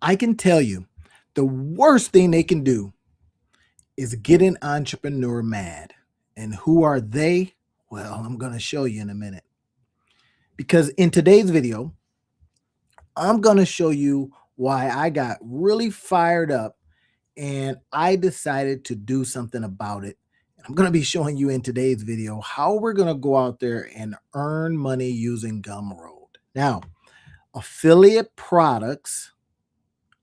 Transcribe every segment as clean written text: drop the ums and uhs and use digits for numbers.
I can tell you the worst thing they can do is get an entrepreneur mad. And who are they? Well, I'm going to show you in a minute. Because in today's video, I'm going to show you why I got really fired up and I decided to do something about it. I'm going to be showing you in today's video how we're going to go out there and earn money using Gumroad. Now, affiliate products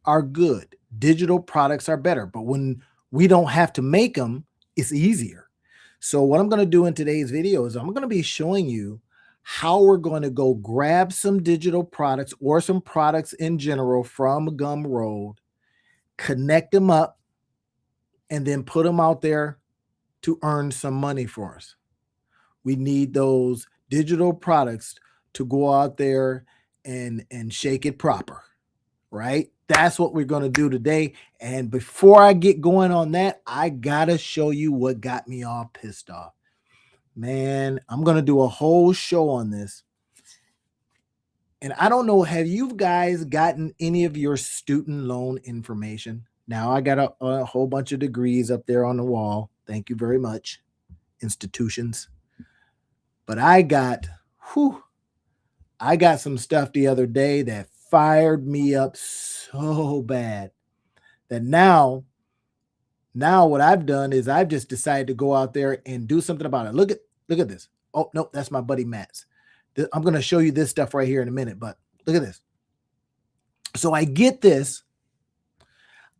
are good. Digital products are better, but when we don't have to make them, it's easier. So what I'm going to do in today's video is I'm going to be showing you how we're going to go grab some digital products or some products in general from Gumroad, connect them up, and then put them out there to earn some money for us. We need those digital products to go out there and shake it proper, right? That's what we're going to do today. And before I get going on that, I got to show you what got me all pissed off. Man, I'm going to do a whole show on this. And I don't know, have you guys gotten any of your student loan information? Now, I got a whole bunch of degrees up there on the wall. Thank you very much, institutions. But I got some stuff the other day that fired me up so bad that now what I've done is I've just decided to go out there and do something about it. Look at this. Oh, no, that's my buddy Matt's. I'm going to show you this stuff right here in a minute, but look at this. So I get this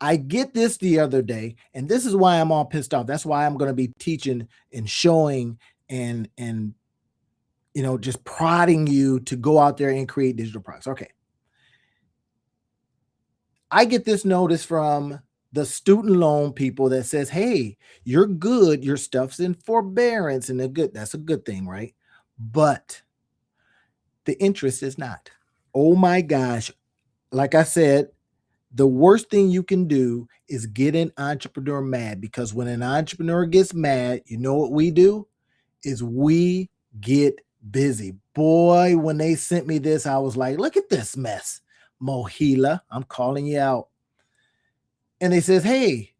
the other day, and this is why I'm all pissed off. That's why I'm going to be teaching and showing and you know, just prodding you to go out there and create digital products. Okay. I get this notice from the student loan people that says, hey, you're good. Your stuff's in forbearance and that's a good thing, right? But the interest is not. Oh my gosh. Like I said, the worst thing you can do is get an entrepreneur mad, because when an entrepreneur gets mad, you know what we do is we get busy. Boy, when they sent me this, I was like, look at this mess. Mohila, I'm calling you out. And they says, hey,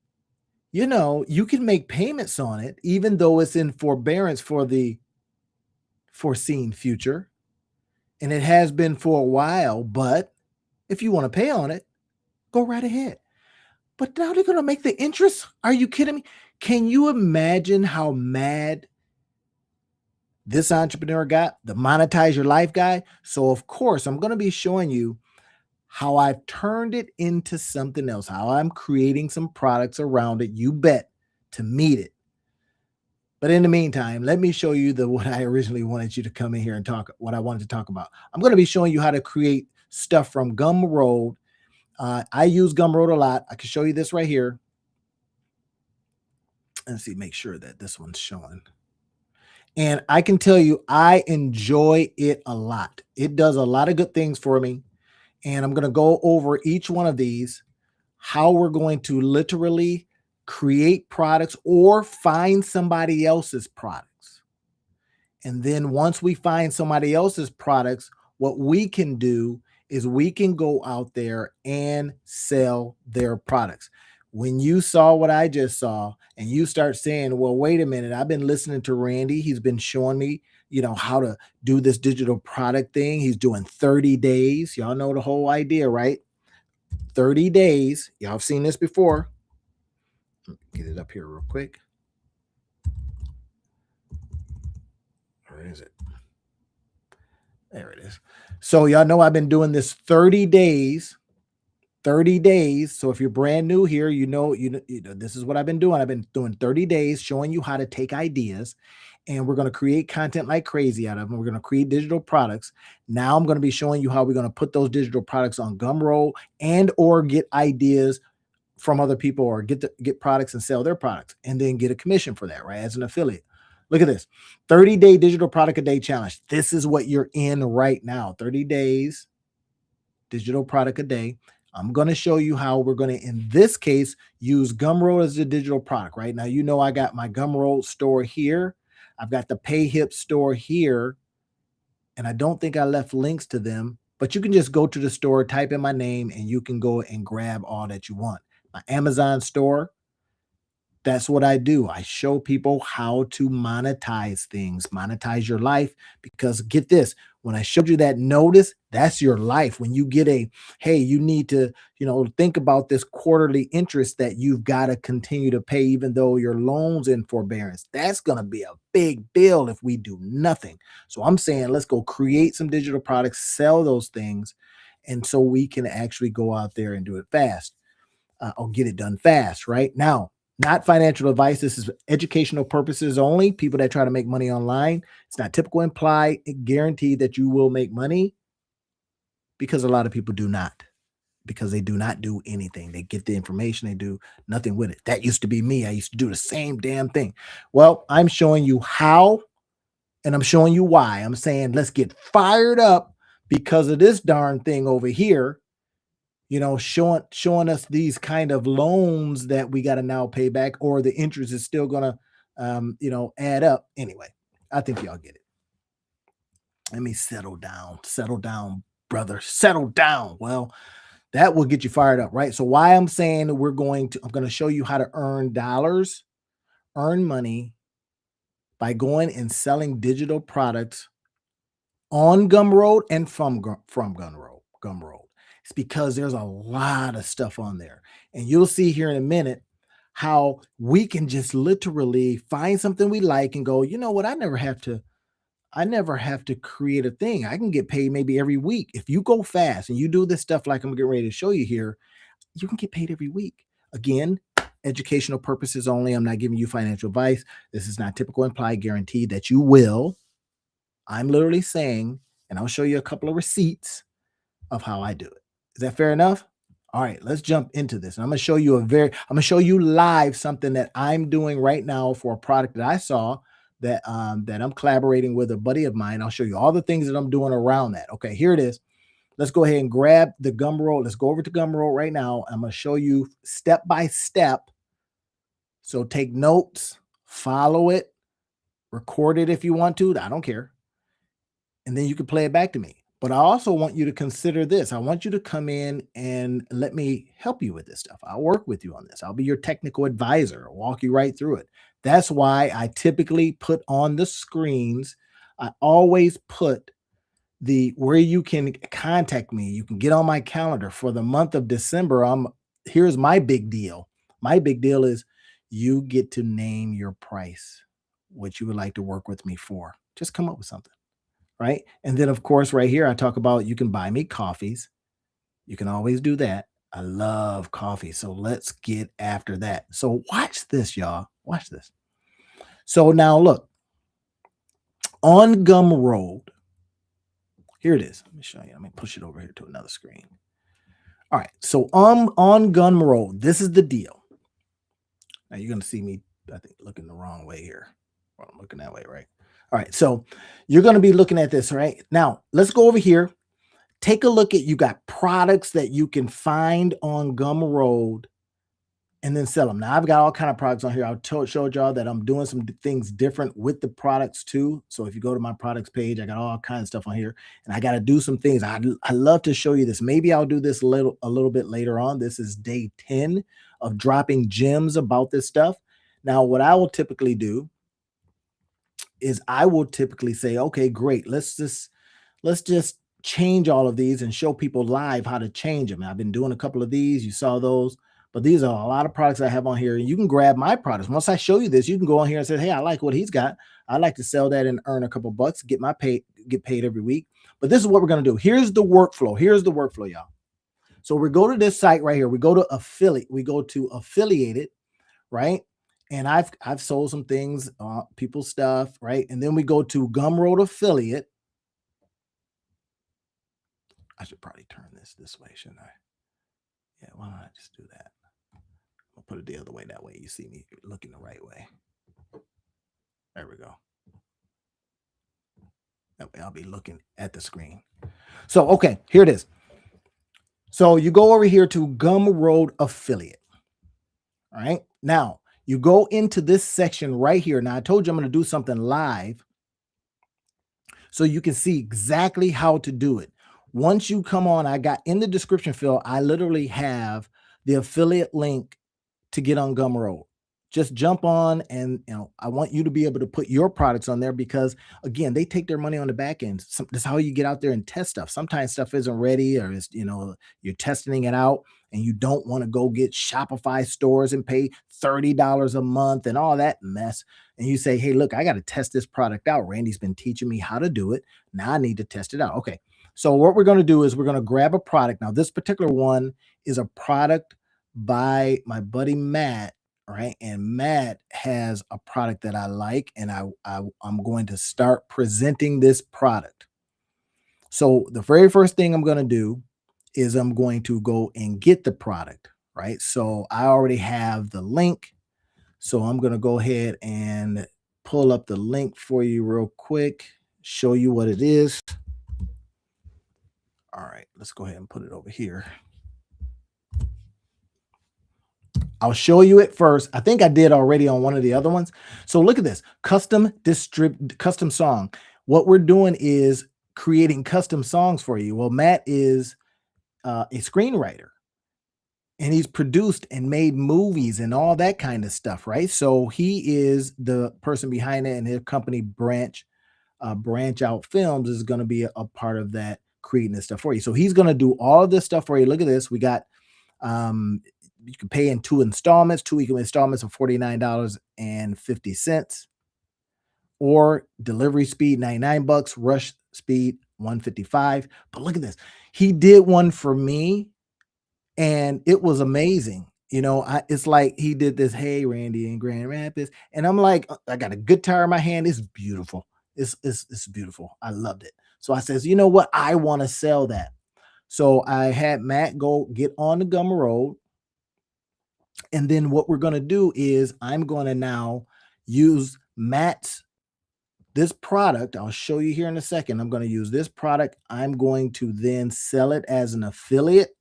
you know, you can make payments on it, even though it's in forbearance for the foreseen future. And it has been for a while, but if you want to pay on it, go right ahead. But now they're going to make the interest. Are you kidding me? Can you imagine how mad this entrepreneur got, the Monetize Your Life guy? So of course, I'm going to be showing you how I've turned it into something else, how I'm creating some products around it, you bet, to meet it. But in the meantime, let me show you what I originally wanted you to come in here and what I wanted to talk about. I'm going to be showing you how to create stuff from Gumroad. I use Gumroad a lot. I can show you this right here. Let's see, make sure that this one's showing. And I can tell you, I enjoy it a lot. It does a lot of good things for me. And I'm going to go over each one of these, how we're going to literally create products or find somebody else's products. And then once we find somebody else's products, what we can do is we can go out there and sell their products. When you saw what I just saw and you start saying, well, wait a minute, I've been listening to Randy. He's been showing me, you know, how to do this digital product thing. He's doing 30 days. Y'all know the whole idea, right? 30 days. Y'all have seen this before. Get it up here real quick. Where is it? There it is. So y'all know I've been doing this 30 days. 30 days. So if you're brand new here, you know, this is what I've been doing. I've been doing 30 days showing you how to take ideas, and we're going to create content like crazy out of them. We're going to create digital products. Now I'm going to be showing you how we're going to put those digital products on Gumroad and or get ideas from other people, or get products and sell their products and then get a commission for that, right? As an affiliate. Look at this 30-day digital product a day challenge. This is what you're in right now. 30 days, digital product a day. I'm going to show you how we're going to, in this case, use Gumroad as a digital product. Right now, you know, I got my Gumroad store here. I've got the PayHip store here. And I don't think I left links to them. but you can just go to the store, type in my name, and you can go and grab all that you want. My Amazon store, that's what I do. I show people how to monetize things, monetize your life. Because get this, when I showed you that notice, that's your life. When you get a, hey, you need to, think about this quarterly interest that you've got to continue to pay, even though your loan's in forbearance. That's going to be a big bill if we do nothing. So I'm saying, let's go create some digital products, sell those things. And so we can actually go out there and do it fast, or get it done fast, right? Now, not financial advice. This is educational purposes only. People that try to make money online. It's not typical imply guarantee that you will make money, because a lot of people do not, because they do not do anything. They get the information, they do nothing with it. That used to be me. I used to do the same damn thing. Well, I'm showing you how, and I'm showing you why. I'm saying let's get fired up because of this darn thing over here, showing us these kind of loans that we got to now pay back, or the interest is still gonna, add up. Anyway, I think y'all get it. Let me settle down, brother, settle down. Well, that will get you fired up, right? So why I'm saying I'm going to show you how to earn dollars, earn money by going and selling digital products on Gumroad and from Gumroad. It's because there's a lot of stuff on there. And you'll see here in a minute how we can just literally find something we like and go, you know what? I never have to create a thing. I can get paid maybe every week. If you go fast and you do this stuff like I'm getting ready to show you here, you can get paid every week. Again, educational purposes only. I'm not giving you financial advice. This is not typical implied guarantee that you will. I'm literally saying, and I'll show you a couple of receipts of how I do it. Is that fair enough? All right, let's jump into this. And I'm going to show you live something that I'm doing right now for a product that I saw that I'm collaborating with a buddy of mine. I'll show you all the things that I'm doing around that. Okay, here it is. Let's go ahead and grab the Gumroad. Let's go over to Gumroad right now. I'm going to show you step by step. So take notes, follow it, record it if you want to. I don't care. And then you can play it back to me. But I also want you to consider this. I want you to come in and let me help you with this stuff. I'll work with you on this. I'll be your technical advisor. I'll walk you right through it. That's why I typically put on the screens, I always put where you can contact me. You can get on my calendar for the month of December. Here's my big deal. My big deal is you get to name your price, what you would like to work with me for. Just come up with something. Right. And then, of course, right here, I talk about you can buy me coffees. You can always do that. I love coffee. So let's get after that. So watch this, y'all. Watch this. So now look, on Gumroad, here it is. Let me show you. Let me push it over here to another screen. All right. So on Gumroad, this is the deal. Now you're going to see me, I think, looking the wrong way here. Well, I'm looking that way, right? All right, so you're going to be looking at this, right? Now, let's go over here. Take a look at, you got products that you can find on Gumroad and then sell them. Now, I've got all kind of products on here. I showed y'all that I'm doing some things different with the products too. So if you go to my products page, I got all kinds of stuff on here, and I got to do some things. I love to show you this. Maybe I'll do this a little bit later on. This is day 10 of dropping gems about this stuff. Now, what I will typically do is I will typically say, okay, great. Let's just change all of these and show people live how to change them. I've been doing a couple of these. You saw those, but these are a lot of products I have on here. And you can grab my products. Once I show you this, you can go on here and say, hey, I like what he's got. I like to sell that and earn a couple bucks, get paid every week. But this is what we're going to do. Here's the workflow. Y'all. So we go to this site right here. We go to affiliated, right? And I've sold some things, people's stuff, right? And then we go to Gumroad affiliate. I should probably turn this way, shouldn't I? Yeah, why don't I just do that? I'll put it the other way. That way you see me looking the right way. There we go. That way I'll be looking at the screen. So, okay, here it is. So you go over here to Gumroad affiliate. All right. Now, you go into this section right here. Now, I told you I'm going to do something live so you can see exactly how to do it. Once you come on, I got in the description field, I literally have the affiliate link to get on Gumroad. Just jump on, and I want you to be able to put your products on there because again, they take their money on the back end. That's how you get out there and test stuff. Sometimes stuff isn't ready, or it's, you're testing it out and you don't want to go get Shopify stores and pay $30 a month and all that mess. And you say, hey, look, I got to test this product out. Randy's been teaching me how to do it. Now I need to test it out. Okay. So what we're going to do is we're going to grab a product. Now, this particular one is a product by my buddy Matt, right? And Matt has a product that I like, and I'm going to start presenting this product. So the very first thing I'm going to do is I'm going to go and get the product, right? So I already have the link. So I'm going to go ahead and pull up the link for you real quick, show you what it is. All right, let's go ahead and put it over here. I'll show you it first. I think I did already on one of the other ones. So look at this, custom song. What we're doing is creating custom songs for you. Well, Matt is a screenwriter, and he's produced and made movies and all that kind of stuff, right? So he is the person behind it, and his company Branch Out Films is going to be a part of that, creating this stuff for you. So he's going to do all of this stuff for you. Look at this. We got you can pay in 2 installments, 2 equal installments of $49.50, or delivery speed $99, rush speed $155. But look at this. He did one for me and it was amazing. It's like he did this, hey, Randy in Grand Rapids. And I'm like, I got a guitar in my hand. It's beautiful. It's beautiful. I loved it. So I says, you know what? I want to sell that. So I had Matt go get on the Gumroad. And then what we're going to do is I'm going to now use this product. I'll show you here in a second. I'm going to use this product. I'm going to then sell it as an affiliate.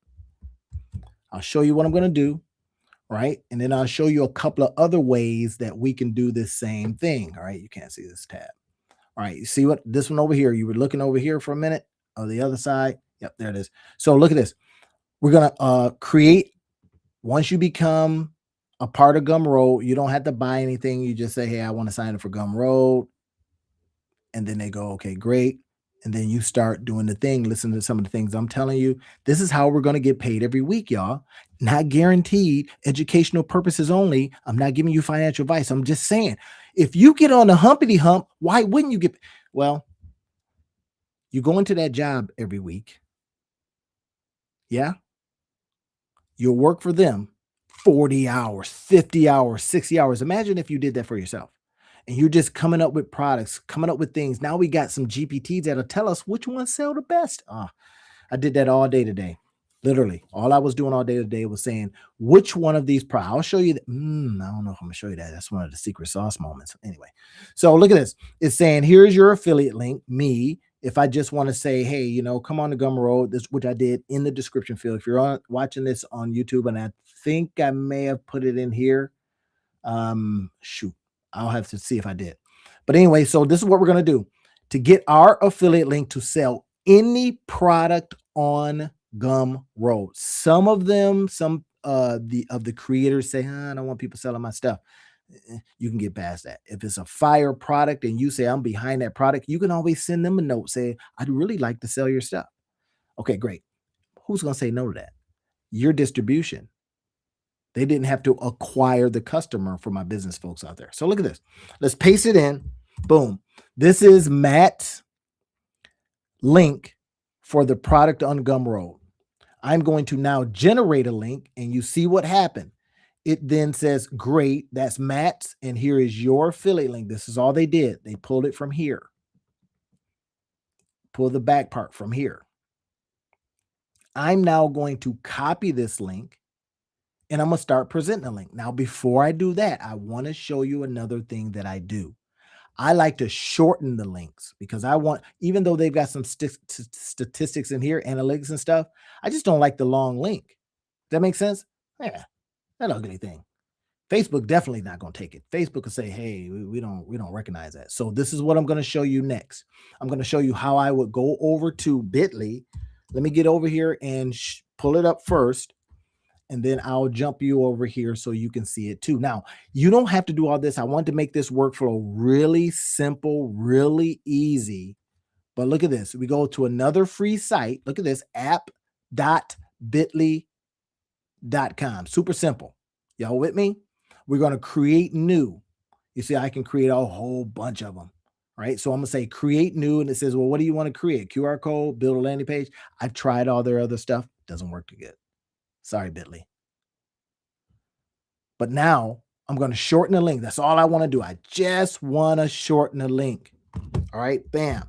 I'll show you what I'm going to do, right? And then I'll show you a couple of other ways that we can do this same thing. All right. You can't see this tab. All right. You see what this one over here? You were looking over here for a minute. On the other side. Yep, there it is. So look at this. We're going to create. Once you become a part of Gumroad, you don't have to buy anything. You just say, hey, I want to sign up for Gumroad. And then they go, okay, great. And then you start doing the thing. Listen to some of the things I'm telling you. This is how we're going to get paid every week, y'all. Not guaranteed, educational purposes only. I'm not giving you financial advice. I'm just saying, if you get on the humpity hump, why wouldn't you get? Well, you go into that job every week. Yeah. You'll work for them 40 hours, 50 hours, 60 hours. Imagine if you did that for yourself and you're just coming up with products, coming up with things. Now we got some GPTs that'll tell us which ones sell the best. I did that all day today. Literally, all I was doing all day today was saying, which one of these products? I'll show you that. I don't know if I'm going to show you that. That's one of the secret sauce moments. Anyway, so look at this. It's saying, here's your affiliate link, me. If I just want to say, hey, come on to Gumroad, which I did in the description field. If you're watching this on YouTube, and I think I may have put it in here. Shoot, I'll have to see if I did. But anyway, so this is what we're going to do to get our affiliate link to sell any product on Gumroad. Some of them, the creators say, I don't want people selling my stuff. You can get past that. If it's a fire product and you say I'm behind that product, you can always send them a note saying, I'd really like to sell your stuff. Okay, great. Who's going to say no to that? Your distribution. They didn't have to acquire the customer for my business folks out there. So look at this. Let's paste it in. Boom. This is Matt's link for the product on Gumroad. I'm going to now generate a link, and you see what happened. It then says, great, that's Matt's, and here is your affiliate link. This is all they did. They pulled it from here. Pull the back part from here. I'm now going to copy this link, and I'm going to start presenting a link. Now, before I do that, I want to show you another thing that I do. I like to shorten the links because I want, even though they've got some statistics in here, analytics and stuff, I just don't like the long link. Does that make sense? Yeah. That ugly thing. Facebook definitely not going to take it. Facebook will say, hey, we don't recognize that. So this is what I'm going to show you next. I'm going to show you how I would go over to Bitly, Let me get over here and pull it up first, and then I'll jump you over here so you can see it too. Now, you don't have to do all this. I want to make this workflow really simple, really easy. But look at this. We go to another free site. Look at this, app.bitly.com. Super simple. Y'all with me? We're going to create new. You see, I can create a whole bunch of them, right? So I'm going to say create new, and it says, well, what do you want to create? QR code, build a landing page. I've tried all their other stuff. Doesn't work too good. Sorry, Bitly. But now I'm going to shorten the link. That's all I want to do. I just want to shorten the link. All right, bam.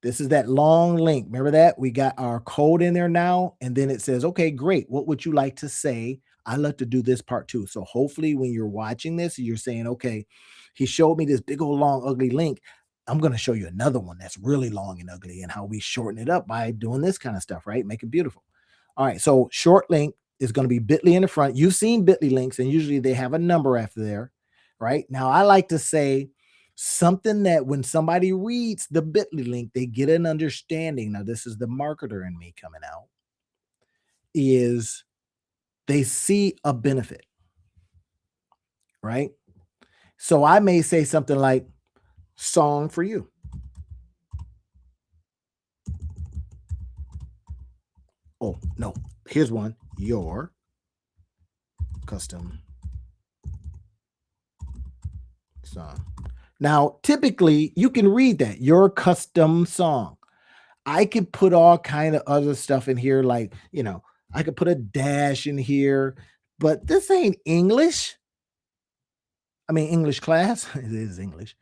This is that long link. Remember that? We got our code in there now. And then it says, okay, great. What would you like to say? I love to do this part too. So hopefully when you're watching this, you're saying, okay, he showed me this big old long ugly link. I'm going to show you another one that's really long and ugly and how we shorten it up by doing this kind of stuff, right? Make it beautiful. All right. So short link is going to be Bitly in the front. You've seen Bitly links, and usually they have a number after there, right? Now I like to say something that when somebody reads the Bitly link, they get an understanding. Now, this is the marketer in me coming out, is they see a benefit, right? So I may say something like song for you. Oh, no, here's one, your custom song. Now, typically you can read that, your custom song. I could put all kind of other stuff in here, like, I could put a dash in here, but this ain't English. I mean, English class. It is English.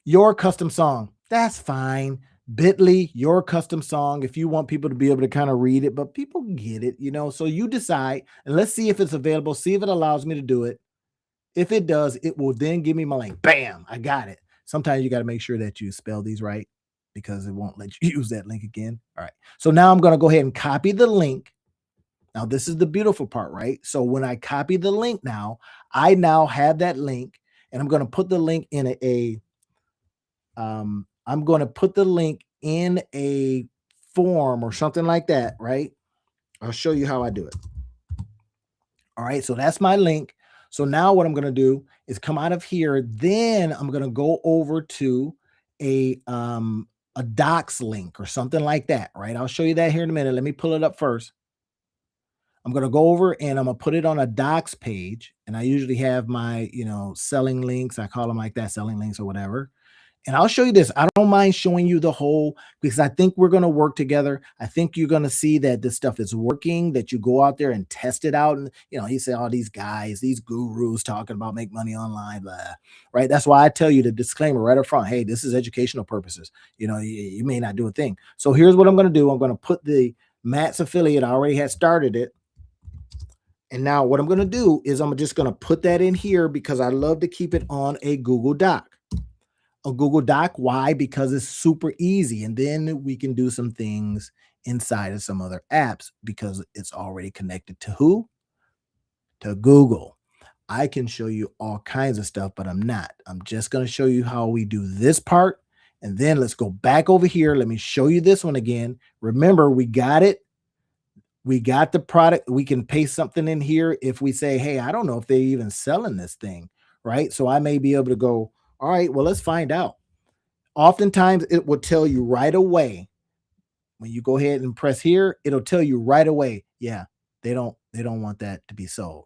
Your custom song. That's fine. Bitly, your custom song. If you want people to be able to kind of read it, but people get it, so you decide, and let's see if it's available. See if it allows me to do it. If it does, it will then give me my link. Bam, I got it. Sometimes you got to make sure that you spell these right because it won't let you use that link again. All right. So now I'm going to go ahead and copy the link. Now, this is the beautiful part, right? So when I copy the link now, I now have that link, and I'm going to put the link in I'm going to put the link in a form or something like that, right? I'll show you how I do it. All right. So that's my link. So now what I'm going to do is come out of here. Then I'm going to go over to a docs link or something like that, right? I'll show you that here in a minute. Let me pull it up first. I'm going to go over and I'm going to put it on a docs page. And I usually have my, selling links. I call them like that, selling links or whatever. And I'll show you this. I don't mind showing you the whole, because I think we're going to work together. I think you're going to see that this stuff is working, that you go out there and test it out. And, he said, all these guys, these gurus talking about make money online, blah, right? That's why I tell you the disclaimer right up front. Hey, this is educational purposes. You may not do a thing. So here's what I'm going to do. I'm going to put the Matt's affiliate. I already had started it. And now what I'm going to do is I'm just going to put that in here because I love to keep it on a Google Doc. A Google Doc. Why? Because it's super easy. And then we can do some things inside of some other apps because it's already connected to who? To Google. I can show you all kinds of stuff, but I'm not. I'm just going to show you how we do this part. And then let's go back over here. Let me show you this one again. Remember, we got it. We got the product. We can paste something in here if we say, hey, I don't know if they're even selling this thing, right? So I may be able to go, all right, well, let's find out. Oftentimes it will tell you right away. When you go ahead and press here, it'll tell you right away. Yeah, they don't want that to be sold.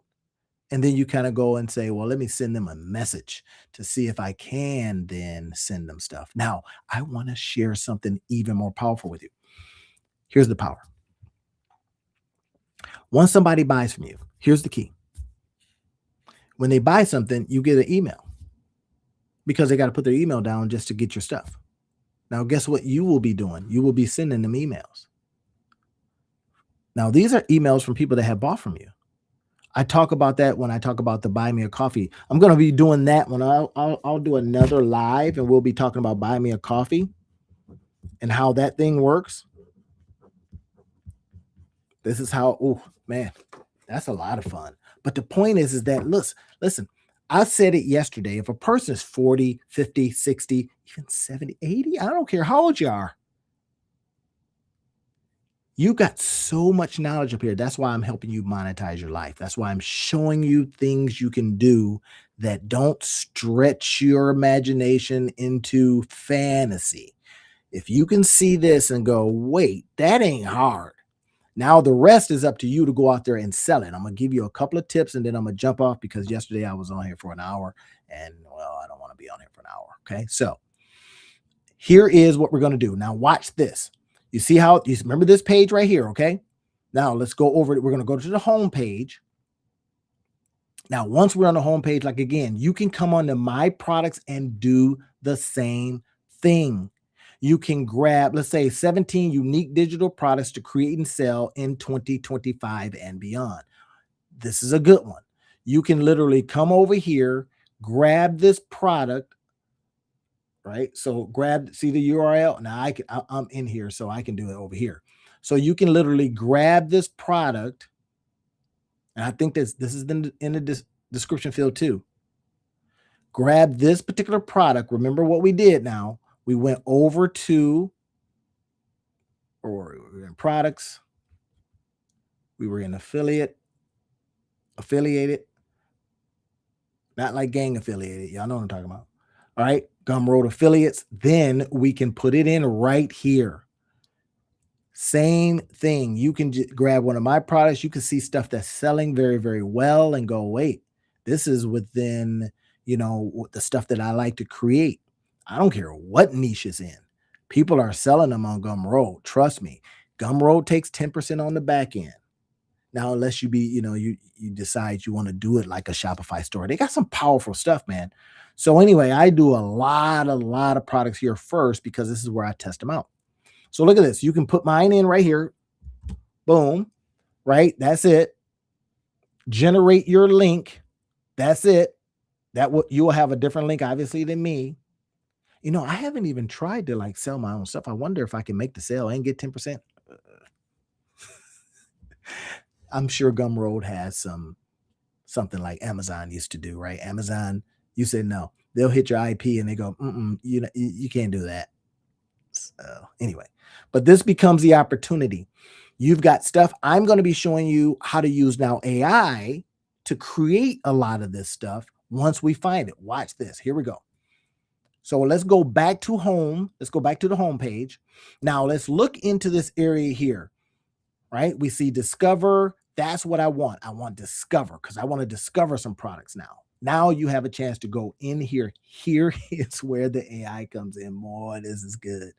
And then you kind of go and say, well, let me send them a message to see if I can then send them stuff. Now, I want to share something even more powerful with you. Here's the power. Once somebody buys from you, here's the key. When they buy something, you get an email because they got to put their email down just to get your stuff. Now, guess what you will be doing? You will be sending them emails. Now, these are emails from people that have bought from you. I talk about that when I talk about the buy me a coffee. I'm going to be doing that when I'll do another live, and we'll be talking about buy me a coffee and how that thing works. This is how, oh man, that's a lot of fun. But the point is that, listen, I said it yesterday. If a person is 40, 50, 60, even 70, 80, I don't care how old you are. You got so much knowledge up here. That's why I'm helping you monetize your life. That's why I'm showing you things you can do that don't stretch your imagination into fantasy. If you can see this and go, wait, that ain't hard. Now the rest is up to you to go out there and sell it. I'm gonna give you a couple of tips and then I'm gonna jump off because yesterday I was on here for an hour and well, I don't want to be on here for an hour. Okay. So here is what we're gonna do. Now watch this. You see how you remember this page right here, okay? Now let's go over it. We're gonna go to the home page. Now, once we're on the home page, like again, you can come on to my products and do the same thing. You can grab, let's say, 17 unique digital products to create and sell in 2025 and beyond. This is a good one. You can literally come over here, grab this product, right? So grab, see the URL. Now I'm in here, so I can do it over here. So you can literally grab this product, and I think this is in the description field too. Grab this particular product. Remember what we did now. We went over to, or we were in products. We were in affiliated, not like gang affiliated. Y'all know what I'm talking about. All right. Gumroad affiliates. Then we can put it in right here. Same thing. You can grab one of my products. You can see stuff that's selling very, very well and go, wait, this is within, the stuff that I like to create. I don't care what niche is in. People are selling them on Gumroad. Trust me. Gumroad takes 10% on the back end. Now, unless you you decide you want to do it like a Shopify store. They got some powerful stuff, man. So anyway, I do a lot of products here first because this is where I test them out. So look at this. You can put mine in right here. Boom. Right? That's it. Generate your link. That's it. You will have a different link, obviously, than me. I haven't even tried to like sell my own stuff. I wonder if I can make the sale and get 10%. I'm sure Gumroad has something like Amazon used to do, right? Amazon, you said no. They'll hit your IP and they go, you can't do that. So anyway, but this becomes the opportunity. You've got stuff. I'm going to be showing you how to use now AI to create a lot of this stuff once we find it. Watch this. Here we go. So let's go back to home. Let's go back to the home page. Now let's look into this area here, right? We see discover. That's what I want. I want discover because I want to discover some products now. Now you have a chance to go in here. Here is where the AI comes in. More, this is good.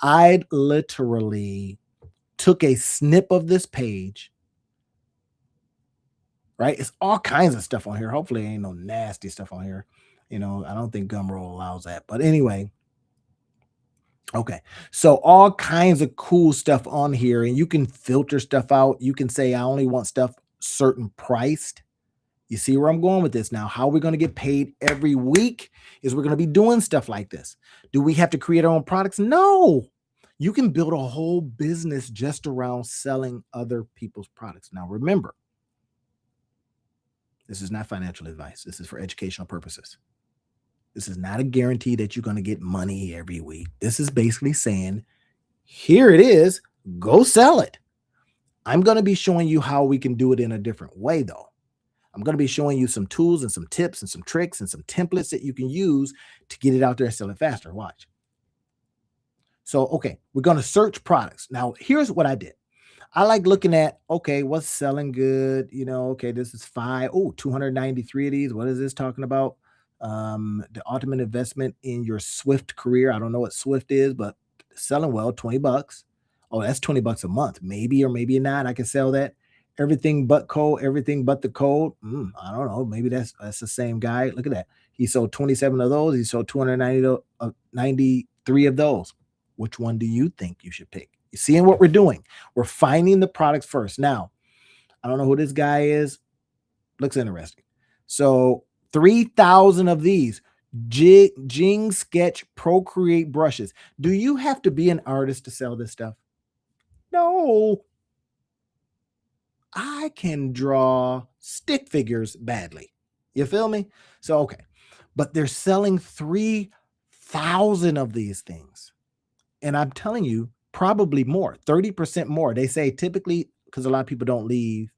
I literally took a snip of this page, right? It's all kinds of stuff on here. Hopefully ain't no nasty stuff on here. I don't think Gumroad allows that. But anyway, okay. So all kinds of cool stuff on here, and you can filter stuff out. You can say, I only want stuff certain priced. You see where I'm going with this now? How we're going to get paid every week is we're going to be doing stuff like this. Do we have to create our own products? No. You can build a whole business just around selling other people's products. Now, remember, this is not financial advice. This is for educational purposes. This is not a guarantee that you're going to get money every week. This is basically saying, here it is, go sell it. I'm going to be showing you how we can do it in a different way, though. I'm going to be showing you some tools and some tips and some tricks and some templates that you can use to get it out there and sell it faster. Watch. So, okay, we're going to search products. Now, here's what I did. I like looking at, okay, what's selling good? Okay, this is 293 of these. What is this talking about? The ultimate investment in your Swift career. I don't know what Swift is, but selling well, $20. Oh, that's $20 a month. Maybe or maybe not. I can sell that. Everything but code, everything but the code. I don't know. Maybe that's the same guy. Look at that. He sold 27 of those. He sold 293 of those. Which one do you think you should pick? You seeing what we're doing? We're finding the products first. Now, I don't know who this guy is. Looks interesting. So 3,000 of these Jing Sketch Procreate brushes. Do you have to be an artist to sell this stuff? No. I can draw stick figures badly. You feel me? So, okay. But they're selling 3,000 of these things. And I'm telling you, Probably more, 30% more. They say typically, because a lot of people don't leave,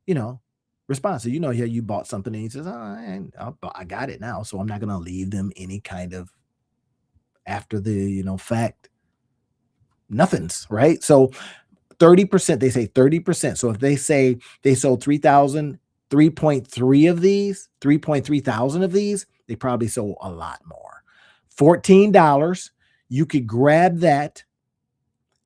you know, response. So, yeah, you bought something and he says, oh, and I got it now. So I'm not going to leave them any kind of after the, fact, nothings, right? So 30%, they say 30%. So if they say they sold 3.3 of these, 3.3 thousand of these, they probably sold a lot more. $14. You could grab that,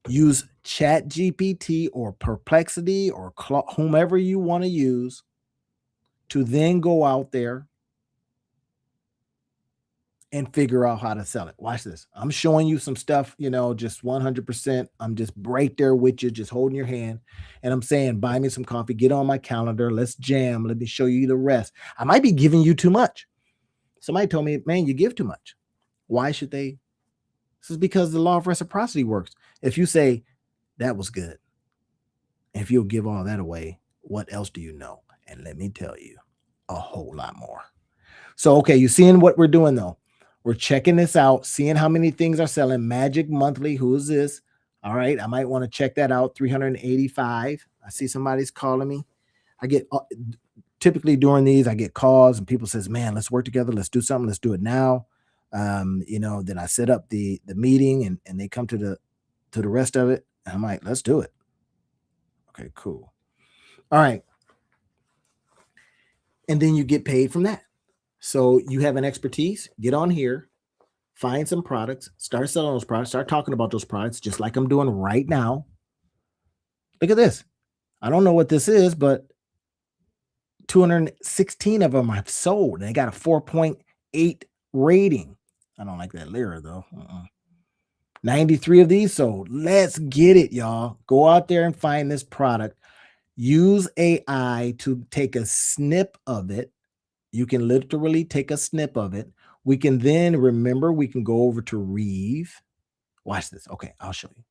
use Chat GPT or Perplexity or whomever you want to use to then go out there and figure out how to sell it. Watch this. I'm showing you some stuff, just 100%. I'm just right there with you, just holding your hand. And I'm saying, buy me some coffee, get on my calendar. Let's jam. Let me show you the rest. I might be giving you too much. Somebody told me, man, you give too much. Why should they? This is because the law of reciprocity works. If you say, that was good, if you'll give all that away, what else do you know? And let me tell you, a whole lot more. So, okay, you seeing what we're doing though? We're checking this out, seeing how many things are selling. Magic Monthly, who is this? All right, I might want to check that out. 385. I see somebody's calling me. I get typically during these, I get calls and people says, "Man, let's work together. Let's do something. Let's do it now." Then I set up the meeting and they come to the rest of it. And I'm like, let's do it. Okay, cool. All right. And then you get paid from that. So you have an expertise, get on here, find some products, start selling those products, start talking about those products, just like I'm doing right now. Look at this. I don't know what this is, but 216 of them I've sold. And they got a 4.8 rating. I don't like that lyra though. 93 of these sold. Let's get it, y'all. Go out there and find this product. Use AI to take a snip of it. You can literally take a snip of it. We can then, remember, we can go over to Reeve. Watch this. Okay, I'll show you.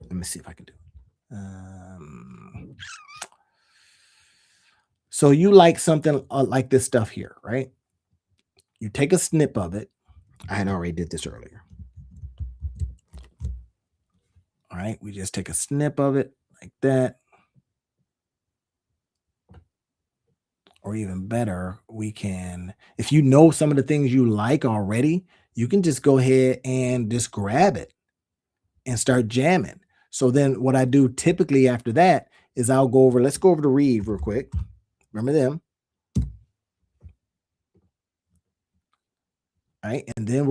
Let me see if I can do it. So you like something like this stuff here, right? You take a snip of it. I had already did this earlier. All right, we just take a snip of it like that. Or even better, we can, if you know some of the things you like already, you can just go ahead and just grab it and start jamming. So then what I do typically after that is I'll go over, let's go over to Reeve real quick. Remember them? All right. And then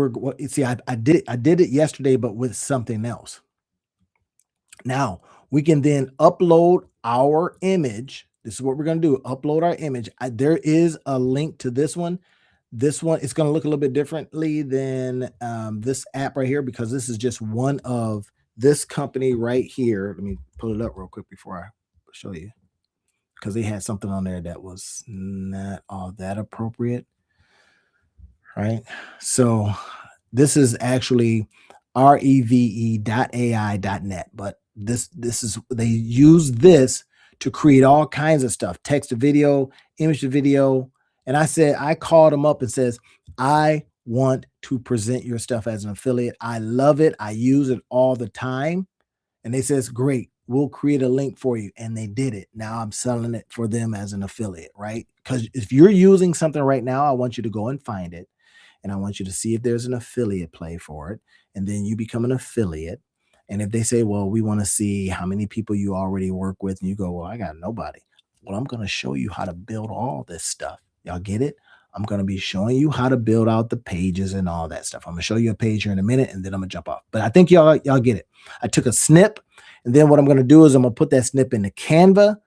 I did it yesterday, but with something else. Now we can then upload our image. This is what we're going to do. Upload our image. There is a link to this one. This one, it's going to look a little bit differently than this app right here, because this is just one of this company right here. Let me pull it up real quick before I show you, because they had something on there that was not all that appropriate. Right. So this is actually reve.ai.net, but this is, they use this to create all kinds of stuff, text to video, image to video. And I called them up and says, I want to present your stuff as an affiliate. I love it. I use it all the time. And they says, great, we'll create a link for you. And they did it. Now I'm selling it for them as an affiliate, right? Because if you're using something right now, I want you to go and find it. And I want you to see if there's an affiliate play for it. And then you become an affiliate. And if they say, well, we want to see how many people you already work with, and you go, well, I got nobody. Well, I'm going to show you how to build all this stuff. Y'all get it? I'm going to be showing you how to build out the pages and all that stuff. I'm going to show you a page here in a minute, and then I'm going to jump off. But I think y'all get it. I took a snip, and then what I'm going to do is I'm going to put that snip into Canva,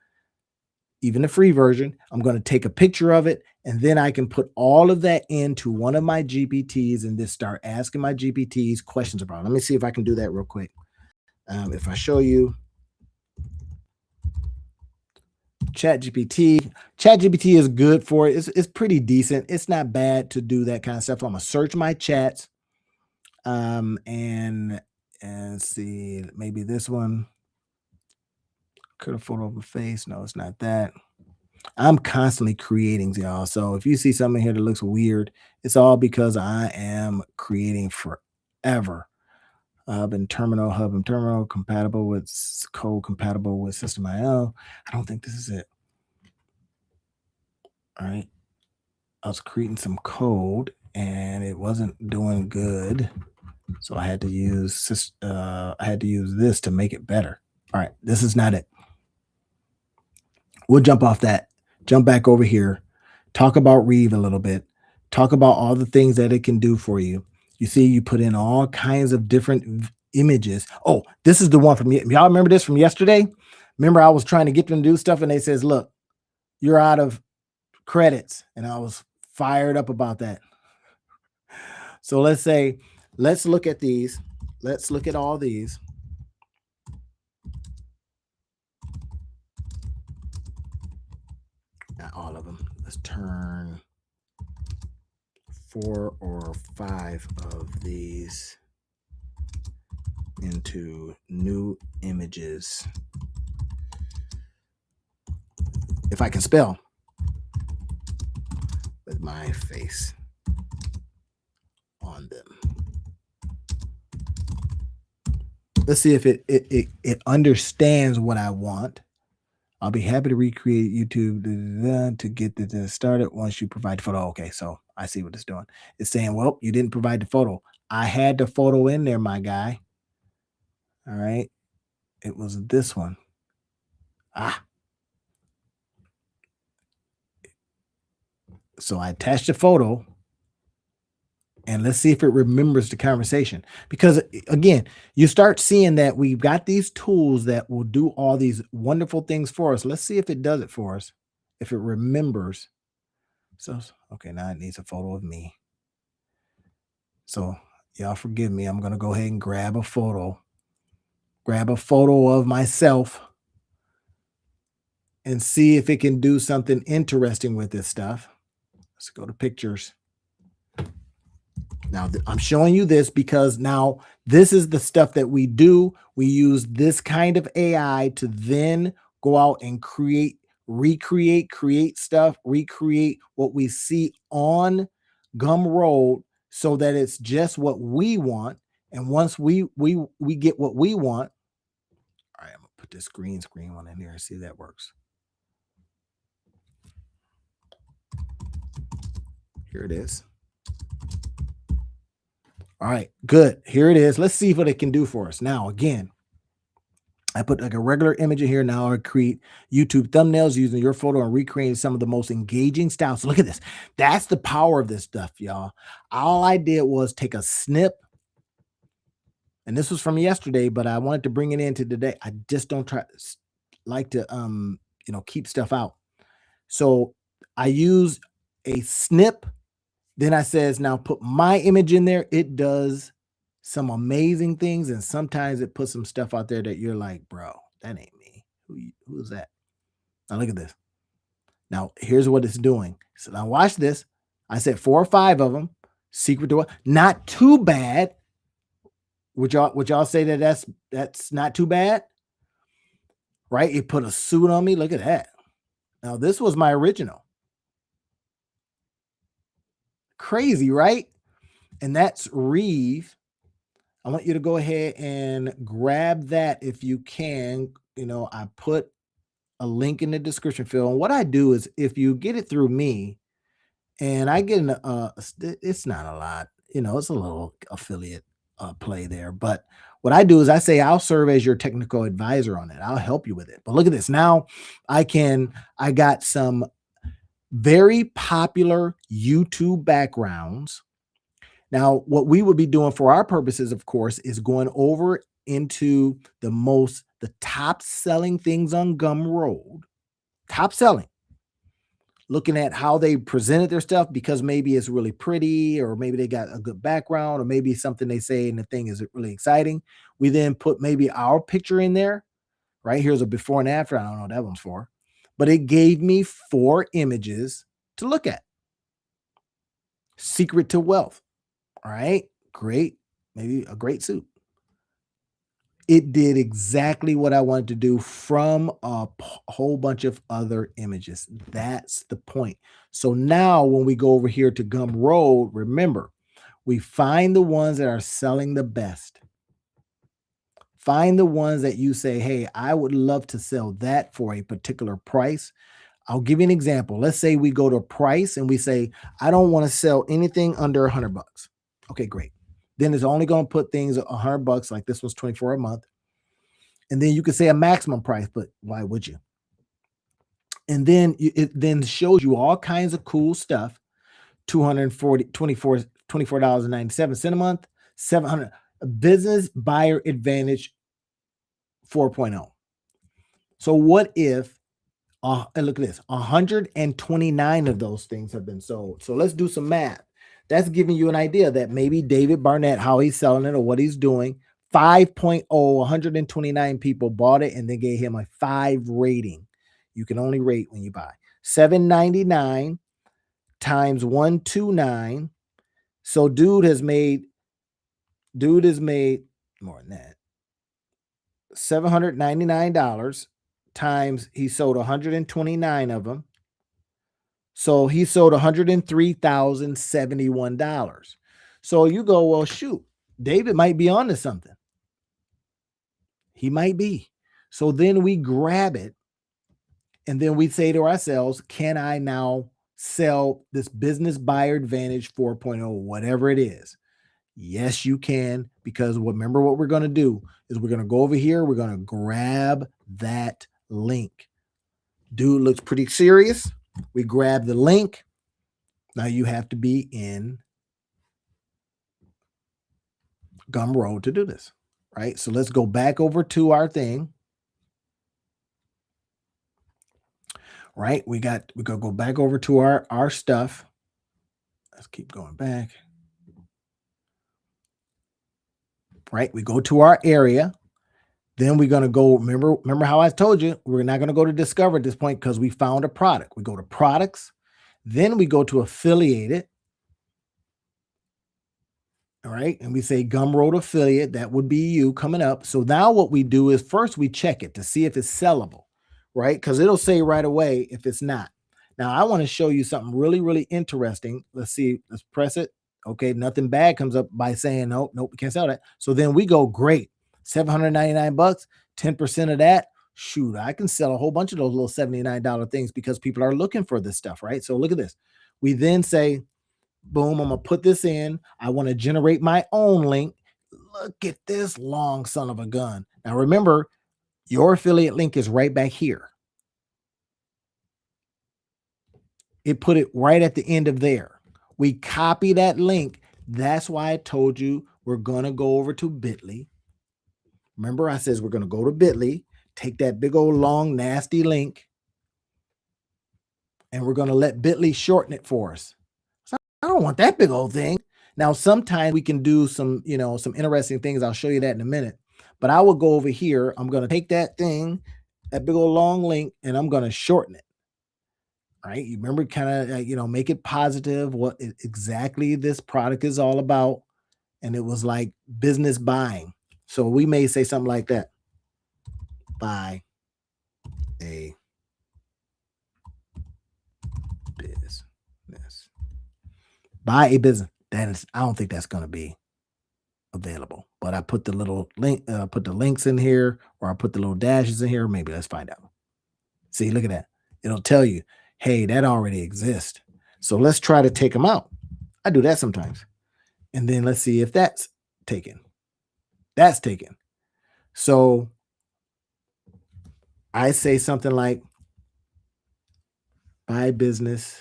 even the free version. I'm going to take a picture of it, and then I can put all of that into one of my GPTs and just start asking my GPTs questions about it. Let me see if I can do that real quick. If I show you ChatGPT is good for it. It's pretty decent. It's not bad to do that kind of stuff. I'm going to search my chats and see, maybe this one. Could have photo of a face. No, it's not that. I'm constantly creating, y'all. So if you see something here that looks weird, it's all because I am creating forever. hub and terminal, compatible with code, compatible with system IO. I don't think this is it. All right. I was creating some code and it wasn't doing good. So I had to use this to make it better. All right, this is not it. We'll jump off that, jump back over here, talk about Reeve a little bit, talk about all the things that it can do for you. You see, you put in all kinds of different images. Oh, this is the one from y'all remember this from yesterday? Remember, I was trying to get them to do stuff and they says, look, you're out of credits. And I was fired up about that. So let's look at these. Let's look at all these. Not all of them. Let's turn 4 or 5 of these into new images. If I can spell with my face on them. Let's see if it understands what I want. I'll be happy to recreate YouTube to get this started once you provide the photo. Okay, so I see what it's doing. It's saying, well, you didn't provide the photo. I had the photo in there, my guy. All right. It was this one. So I attached the photo and let's see if it remembers the conversation. Because again, you start seeing that we've got these tools that will do all these wonderful things for us. Let's see if it does it for us, if it remembers. So, okay, now it needs a photo of me. So y'all forgive me. I'm going to go ahead and grab a photo of myself and see if it can do something interesting with this stuff. Let's go to pictures. Now, I'm showing you this because now this is the stuff that we do. We use this kind of AI to then go out and create stuff, recreate what we see on Gumroad so that it's just what we want. And once we get what we want, all right, I'm gonna put this green screen one in here and see if that works. Here it is. All right, good. Here it is. Let's see what it can do for us. Now, again, I put like a regular image in here. Now I create YouTube thumbnails using your photo and recreating some of the most engaging styles. So look at this. That's the power of this stuff, y'all. All I did was take a snip. And this was from yesterday, but I wanted to bring it into today. I just don't like to keep stuff out. So I use a snip. Then I says, now put my image in there. It does some amazing things. And sometimes it puts some stuff out there that you're like, bro, that ain't me. Who is that? Now look at this. Now here's what it's doing. So now watch this. I said 4 or 5 of them. Secret door. Not too bad. Would y'all say that that's not too bad? Right? It put a suit on me. Look at that. Now this was my original. Crazy, right? And that's Reeve. I want you to go ahead and grab that if you can. I put a link in the description field. And what I do is if you get it through me and I get it's not a lot, it's a little affiliate play there. But what I do is I say, I'll serve as your technical advisor on it. I'll help you with it. But look at this. Now I got some very popular YouTube backgrounds. Now, what we would be doing for our purposes, of course, is going over into the top selling things on Gumroad, top selling, looking at how they presented their stuff because maybe it's really pretty or maybe they got a good background or maybe something they say and the thing is really exciting. We then put maybe our picture in there, right? Here's a before and after. I don't know what that one's for. But it gave me 4 images to look at. Secret to wealth. All right. Great. Maybe a great suit. It did exactly what I wanted to do from a whole bunch of other images. That's the point. So now when we go over here to Gumroad, remember, we find the ones that are selling the best. Find the ones that you say, hey, I would love to sell that for a particular price. I'll give you an example. Let's say we go to price and we say, I don't want to sell anything under $100. Okay, great. Then it's only going to put things $100, like this was 24 a month. And then you could say a maximum price, but why would you? And then it then shows you all kinds of cool stuff. 240 $24.97 a month, 700 business buyer advantage 4.0. So what if and look at this, 129 of those things have been sold. So let's do some math. That's giving you an idea that maybe David Barnett, how he's selling it or what he's doing, 5.0, 129 people bought it and they gave him a 5 rating. You can only rate when you buy. 799 times 129. So dude has made more than that. $799 times he sold 129 of them. So he sold $103,071. So you go, well, shoot, David might be onto something. He might be. So then we grab it and then we say to ourselves, can I now sell this business buyer advantage 4.0, whatever it is? Yes, you can, because remember what we're going to do is we're going to go over here. We're going to grab that link. Dude looks pretty serious. We grab the link. Now you have to be in Gumroad to do this, right? So let's go back over to our thing, right? We gotta go back over to our stuff. Let's keep going back. Right? We go to our area. Then we're going to go, remember how I told you, we're not going to go to discover at this point because we found a product. We go to products. Then we go to affiliate it. All right. And we say Gumroad affiliate. That would be you coming up. So now what we do is first we check it to see if it's sellable, right? Because it'll say right away if it's not. Now I want to show you something really, really interesting. Let's see. Let's press it. Okay. Nothing bad comes up by saying, nope, we can't sell that. So then we go, great. $799, 10% of that. Shoot, I can sell a whole bunch of those little $79 things because people are looking for this stuff, right? So look at this. We then say, boom, I'm going to put this in. I want to generate my own link. Look at this long son of a gun. Now remember, your affiliate link is right back here. It put it right at the end of there. We copy that link. That's why I told you we're going to go over to Bitly. Remember, I says we're going to go to Bitly, take that big old long nasty link, and we're going to let Bitly shorten it for us. So I don't want that big old thing. Now, sometimes we can do some, some interesting things. I'll show you that in a minute. But I will go over here. I'm going to take that thing, that big old long link, and I'm going to shorten it. Right? You remember, kind of, make it positive, what exactly this product is all about. And it was like business buying. So we may say something like that. Buy a business. Buy a business. I don't think that's going to be available. But I put the little link, put the links in here, or I put the little dashes in here. Maybe let's find out. See, look at that. It'll tell you, hey, that already exists. So let's try to take them out. I do that sometimes. And then let's see if that's taken. That's taken. So I say something like buy business.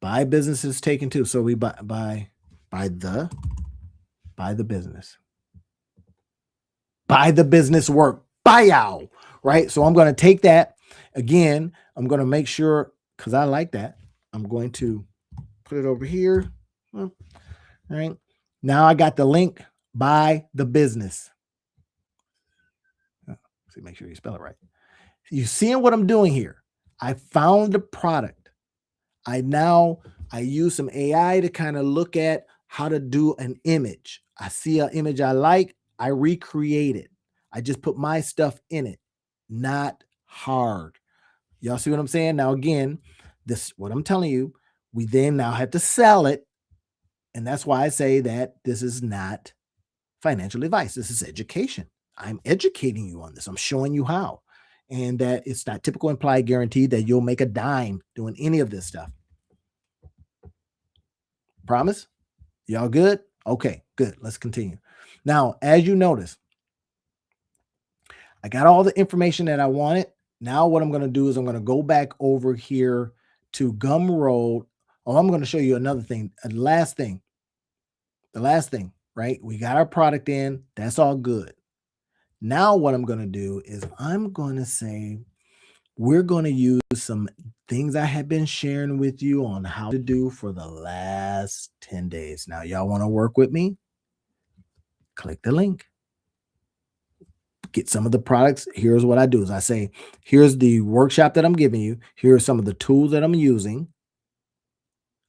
Buy business is taken too. So we buy the business. Buy the business work. Buyout. Right. So I'm going to take that again. I'm going to make sure, because I like that. I'm going to put it over here. All right. Now I got the link. Buy the business. See, make sure you spell it right. You seeing what I'm doing here? I found the product. I use some AI to kind of look at how to do an image. I see an image I like. I recreate it. I just put my stuff in it. Not hard. Y'all see what I'm saying? Now, again, what I'm telling you, we then now have to sell it. And that's why I say that this is not financial advice. This is education. I'm educating you on this. I'm showing you how. And that it's not typical implied guarantee that you'll make a dime doing any of this stuff. Promise? Y'all good? Okay, good. Let's continue. Now, as you notice, I got all the information that I wanted. Now what I'm going to do is I'm going to go back over here to Gumroad. Oh, I'm going to show you another thing. The last thing, right? We got our product in. That's all good. Now what I'm going to do is I'm going to say, we're going to use some things I have been sharing with you on how to do for the last 10 days. Now, y'all want to work with me? Click the link. Get some of the products. Here's what I do is I say, here's the workshop that I'm giving you. Here are some of the tools that I'm using.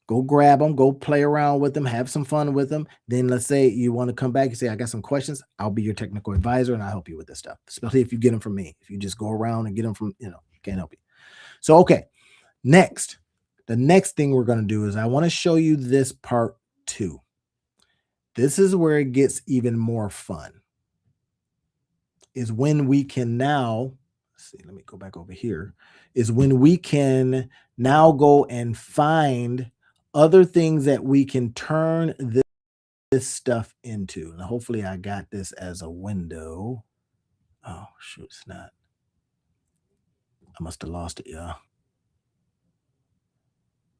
Go grab them, go play around with them, have some fun with them. Then let's say you want to come back and say, I got some questions. I'll be your technical advisor and I'll help you with this stuff, especially if you get them from me. If you just go around and get them from, can't help you. So, okay, next, the next thing we're going to do is I want to show you this part 2. This is where it gets even more fun. Is when we can now, let's see, let me go back over here, is when we can now go and find other things that we can turn this stuff into. Now, hopefully I got this as a window. Oh, shoot, it's not. I must have lost it, y'all.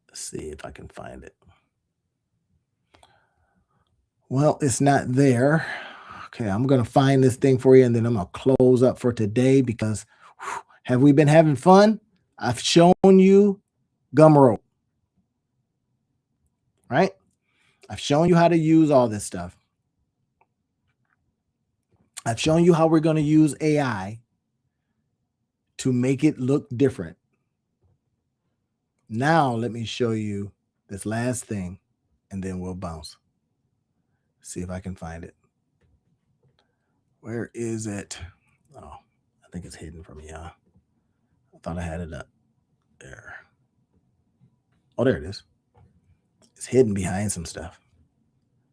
Let's see if I can find it. Well, it's not there. Okay, I'm going to find this thing for you, and then I'm going to close up for today because have we been having fun? I've shown you Gumroad, right? I've shown you how to use all this stuff. I've shown you how we're going to use AI to make it look different. Now, let me show you this last thing, and then we'll bounce. See if I can find it. Where is it? Oh, I think it's hidden from me, y'all. I thought I had it up there. Oh, there it is. It's hidden behind some stuff.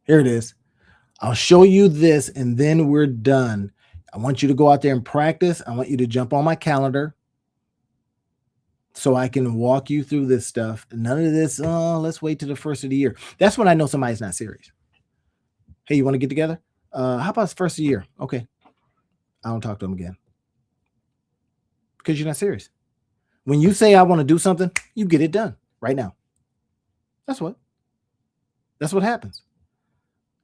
Here it is. I'll show you this, and then we're done. I want you to go out there and practice. I want you to jump on my calendar so I can walk you through this stuff. None of this, let's wait till the first of the year. That's when I know somebody's not serious. Hey, you want to get together? How about the first of the year? Okay. I don't talk to them again. Because you're not serious. When you say I want to do something, you get it done right now. That's what happens.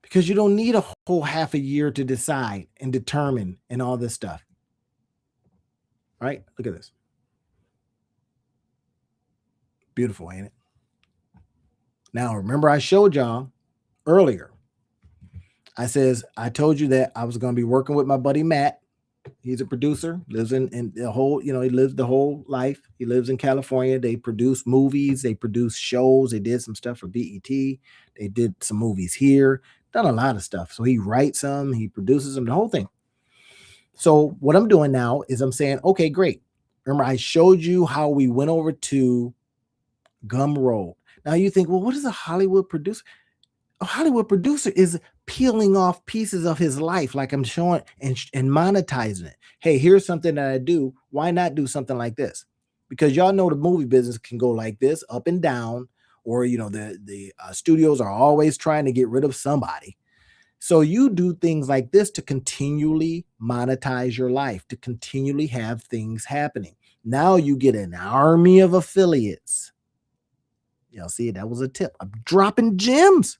Because you don't need a whole half a year to decide and determine and all this stuff. All right? Look at this. Beautiful, ain't it? Now, remember I showed y'all earlier. I told you that I was going to be working with my buddy Matt. He's a producer, lives in the whole, he lives the whole life. He lives in California. They produce movies. They produce shows. They did some stuff for BET. They did some movies here, done a lot of stuff. So he writes them, he produces them, the whole thing. So what I'm doing now is I'm saying, okay, great. Remember, I showed you how we went over to Gumroad. Now you think, well, what is a Hollywood producer? A Hollywood producer is peeling off pieces of his life, like I'm showing, and monetizing it. Hey, here's something that I do. Why not do something like this? Because y'all know the movie business can go like this, up and down, or the studios are always trying to get rid of somebody. So you do things like this to continually monetize your life, to continually have things happening. Now you get an army of affiliates. Y'all see, that was a tip. I'm dropping gems.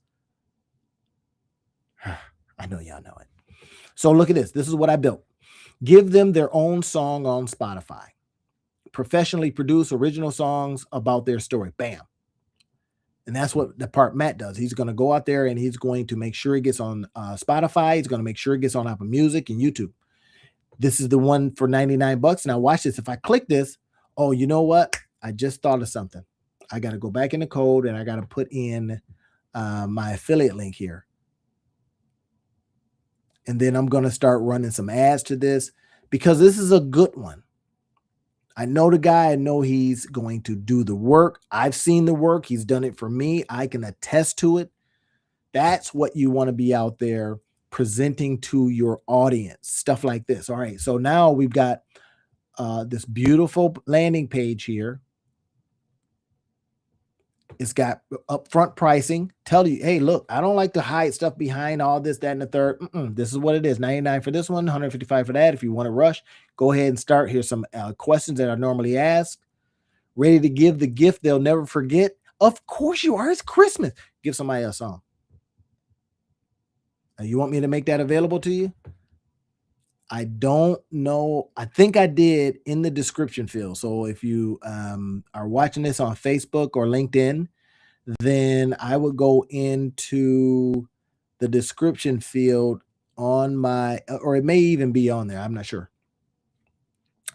I know y'all know it. So look at this. This is what I built. Give them their own song on Spotify. Professionally produce original songs about their story. Bam. And that's what the part Matt does. He's going to go out there and he's going to make sure it gets on Spotify. He's going to make sure it gets on Apple Music and YouTube. This is the one for $99. Now watch this. If I click this, oh, you know what? I just thought of something. I got to go back in the code and I got to put in my affiliate link here. And then I'm going to start running some ads to this because this is a good one. I know the guy. I know he's going to do the work. I've seen the work. He's done it for me. I can attest to it. That's what you want to be out there presenting to your audience, stuff like this. All right. So now we've got this beautiful landing page here. It's got upfront pricing. Tell you, hey, look, I don't like to hide stuff behind all this, that, and the third. This is what it is. 99 for this one, 155 for that. If you want to rush, go ahead and start. Here's some questions that are normally asked. Ready to give the gift they'll never forget? Of course you are. It's Christmas. Give somebody a song. You want me to make that available to you? I don't know. I think I did in the description field. So if you are watching this on Facebook or LinkedIn, then I would go into the description field on my, or it may even be on there. I'm not sure.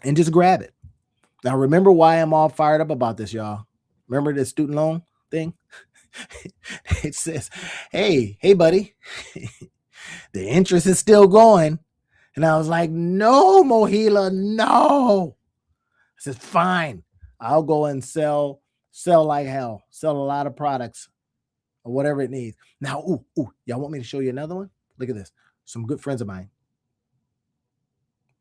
And just grab it. Now, remember why I'm all fired up about this, y'all. Remember the student loan thing? It says, hey, buddy, the interest is still going. And I was like, no, Mohila, no. I said, fine. I'll go and sell like hell, sell a lot of products or whatever it needs. Now, y'all want me to show you another one? Look at this. Some good friends of mine.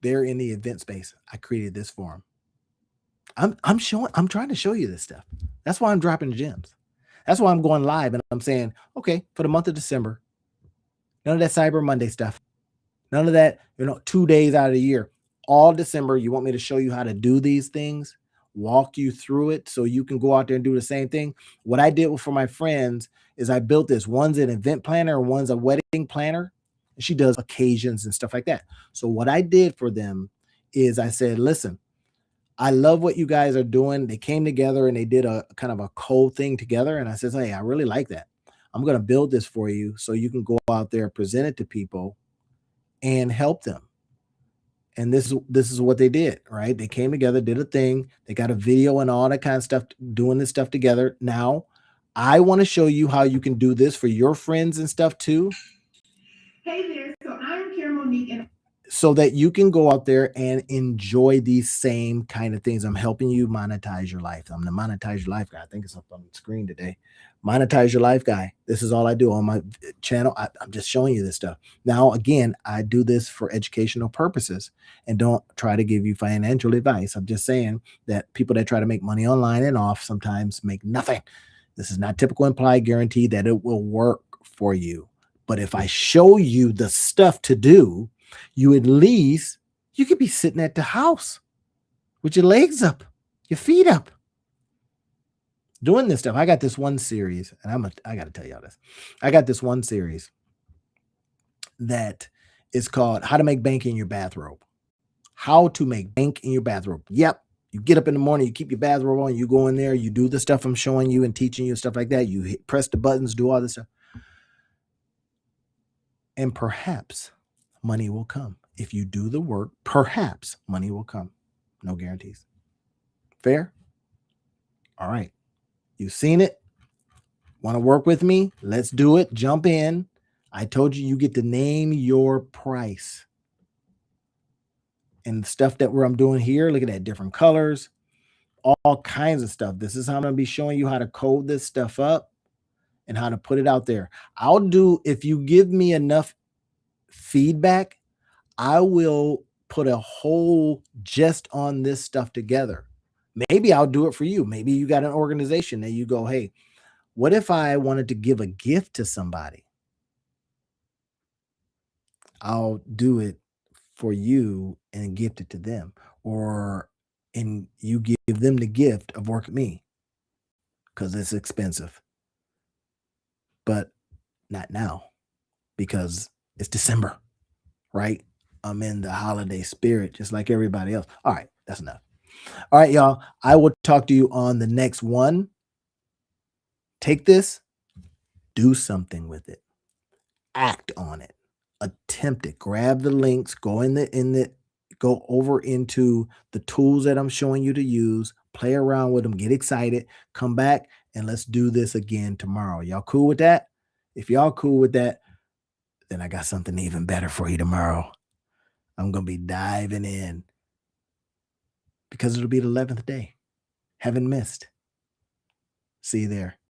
They're in the event space. I created this for them. I'm trying to show you this stuff. That's why I'm dropping gems. That's why I'm going live and I'm saying, okay, for the month of December, none of that Cyber Monday stuff. None of that, 2 days out of the year. All December, you want me to show you how to do these things, walk you through it so you can go out there and do the same thing. What I did for my friends is I built this. One's an event planner and one's a wedding planner. She does occasions and stuff like that. So what I did for them is I said, listen, I love what you guys are doing. They came together and they did a kind of a thing together. And I said, hey, I really like that. I'm going to build this for you so you can go out there, present it to people and help them. And this is what they did, right? They came together, did a thing. They got a video and all that kind of stuff, doing this stuff together. Now, I want to show you how you can do this for your friends and stuff too. Hey there, so I'm Karen Monique, and so that you can go out there and enjoy these same kind of things. I'm helping you monetize your life. I'm the monetize your life guy. I think it's up on the screen today. Monetize your life guy. This is all I do on my channel. I'm just showing you this stuff. Now, again, I do this for educational purposes and don't try to give you financial advice. I'm just saying that people that try to make money online and off sometimes make nothing. This is not typical implied guarantee that it will work for you. But if I show you the stuff to do, you could be sitting at the house with your legs up, your feet up, doing this stuff. I got this one series, and I got to tell y'all this. I got this one series that is called How to Make Bank in Your Bathrobe. How to make bank in your bathrobe. Yep. You get up in the morning, you keep your bathrobe on, you go in there, you do the stuff I'm showing you and teaching you, stuff like that. You press the buttons, do all this stuff. And perhaps money will come. If you do the work, perhaps money will come. No guarantees. Fair? All right. You've seen it. Want to work with me? Let's do it. Jump in. I told you get to name your price. And the stuff that I'm doing here, look at that, different colors, all kinds of stuff. This is how I'm going to be showing you how to code this stuff up and how to put it out there. If you give me enough feedback, I will put a whole just on this stuff together. Maybe I'll do it for you. Maybe you got an organization that you go, hey, what if I wanted to give a gift to somebody? I'll do it for you and gift it to them. And you give them the gift of work with me because it's expensive. But not now because it's December, right? I'm in the holiday spirit just like everybody else. All right, that's enough. All right, y'all. I will talk to you on the next one. Take this, do something with it, act on it, attempt it, grab the links, go go over into the tools that I'm showing you to use, play around with them, get excited, come back, and let's do this again tomorrow. Y'all cool with that? If y'all cool with that, then I got something even better for you tomorrow. I'm going to be diving in because it'll be the 11th day. Haven't missed. See you there.